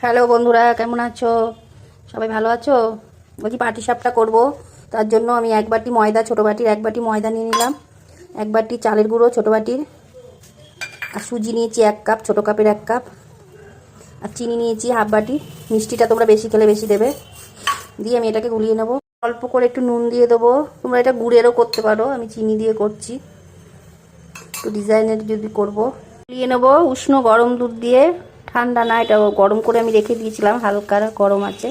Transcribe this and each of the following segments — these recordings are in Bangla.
হ্যালো বন্ধুরা, কেমন আছো? সবাই ভালো আছো? বলছি পাটিসাপটা করব। তার জন্য আমি এক বাটি ময়দা, ছোটো বাটির এক বাটি ময়দা নিয়ে নিলাম, এক বাটি চালের গুঁড়ো ছোটো বাটির, আর সুজি নিয়েছি 1 কাপ, ছোটো কাপের 1 কাপ, আর চিনি নিয়েছি হাফ বাটি। মিষ্টিটা তোমরা বেশি খেলে বেশি দেবে। দিয়ে আমি এটাকে গুলিয়ে নেবো। অল্প করে একটু নুন দিয়ে দেবো। তোমরা এটা গুড়েরও করতে পারো, আমি চিনি দিয়ে করছি, একটু ডিজাইনের যদি করব। গুলিয়ে নেবো উষ্ণ গরম দুধ দিয়ে, ঠান্ডা না, এটা গরম করে আমি রেখে দিয়েছিলাম, হালকা গরম আছে।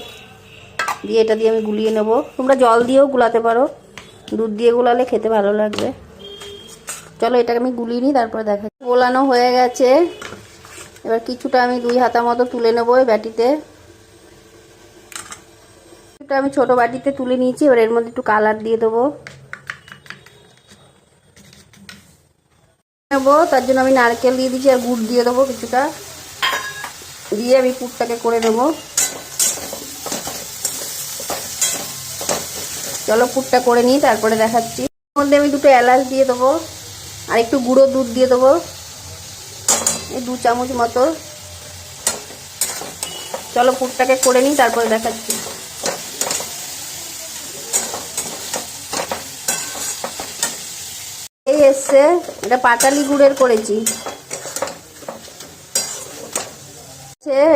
দিয়ে এটা দিয়ে আমি গুলিয়ে নেব। তোমরা জল দিয়েও গুলাতে পারো, দুধ দিয়ে গুলালে খেতে ভালো লাগবে। চলো এটাকে আমি গুলিয়ে নিই, তারপরে দেখা। গোলানো হয়ে গেছে। এবার কিছুটা আমি 2 হাতা মতো তুলে নেবো এই বাটিতে। এটা আমি ছোট বাটিতে তুলে নিয়েছি। এবার এর মধ্যে একটু কালার দিয়ে দেবো নেবো। তার জন্য আমি নারকেল দিয়ে দিচ্ছি আর গুড় দিয়ে দেবো কিছুটা, দিয়ে আমি পুরটাকে করে দেবো। চলো পুরটা করে নিই, তারপরে দেখাচ্ছি। এর মধ্যে আমি 2টো এলাচ দিয়ে দেবো, আর একটু গুঁড়ো দুধ দিয়ে দেবো, এই 2 চামচ মতো। চলো পুরটাকে করে নিই, তারপরে দেখাচ্ছি। এই এসছে, এটা পাটালি গুড়ের করেছি।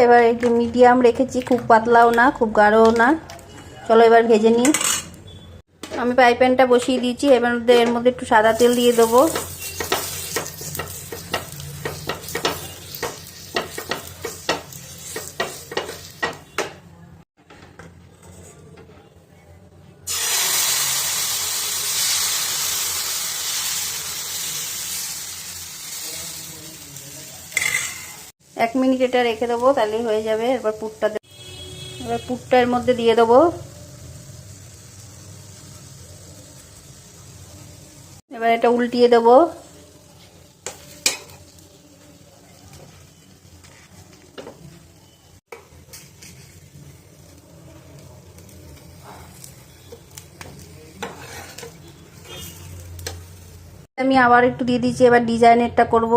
এবার একটু মিডিয়াম রেখেছি, খুব পাতলাও না খুব গাঢ়ও না। চলো এবার ভেজে নিই। আমি ফ্রাই প্যানটা বসিয়ে দিয়েছি। এবার এর মধ্যে একটু সাদা তেল দিয়ে দেবো। এক মিনিট এটা রেখে দেবো, তাহলেই হয়ে যাবে। এবার পুরটা এর মধ্যে দিয়ে দেবো। এবার এটা উল্টিয়ে দেবো। আমি আবার একটু দিয়ে দিচ্ছি। এবার ডিজাইনেরটা করব।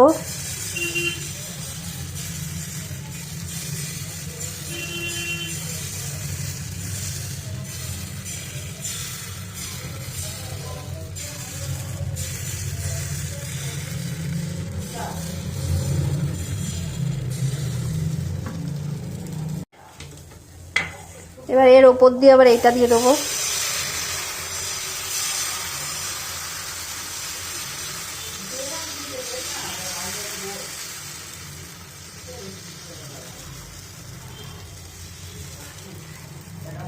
এবার এর ওপর দিয়ে আবার এইটা দিয়ে দেবো।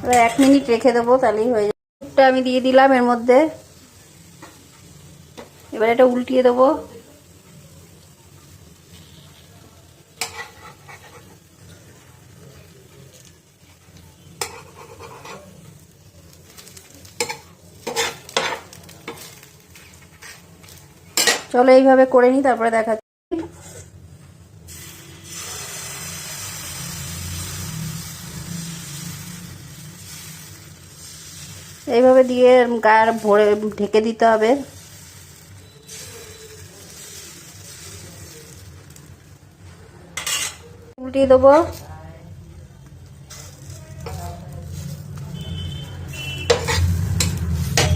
এবার 1 মিনিট রেখে দেবো, তাহলেই হয়ে যাবে। পুরটা আমি দিয়ে দিলাম এর মধ্যে। এবার এটা উল্টিয়ে দেবো। চলো এইভাবে করে নিই, তারপরে দেখাচ্ছি। এইভাবে দিয়ে গায়ে ভরে ঢেকে দিতে হবে। উল্টিয়ে দেবো।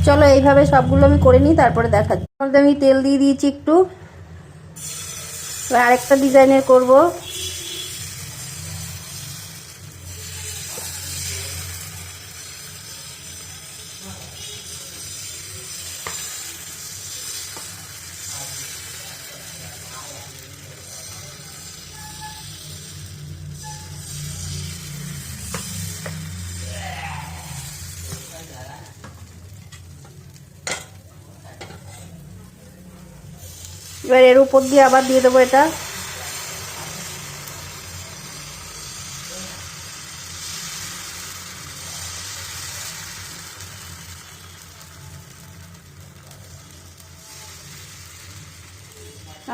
চলো এইভাবে সবগুলো আমি করে নিই, তারপরে দেখাচ্ছি। আমি তেল দিয়ে দিয়েছি একটু। এবার আরেকটা ডিজাইনের করব। এবার এর উপর দিয়ে আবার দিয়ে দেবো এটা।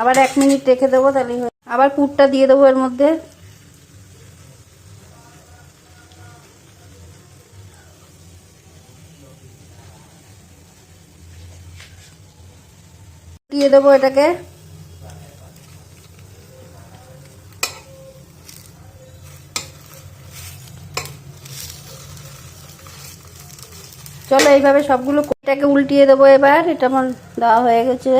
আবার 1 মিনিট রেখে দেবো, তাহলেই হয়। আবার পুরটা দিয়ে দেবো এর মধ্যে। দিয়ে দেবো এটাকে। চলো এইভাবে সবগুলো এটাকে উল্টিয়ে দেবো। এবার এটা আমার দেওয়া হয়ে গেছে।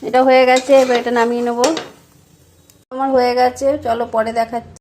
এটা হয়ে গেছে, এবার এটা নামিয়ে নেবো। আমার হয়ে গেছে, চলো পরে দেখাচ্ছি।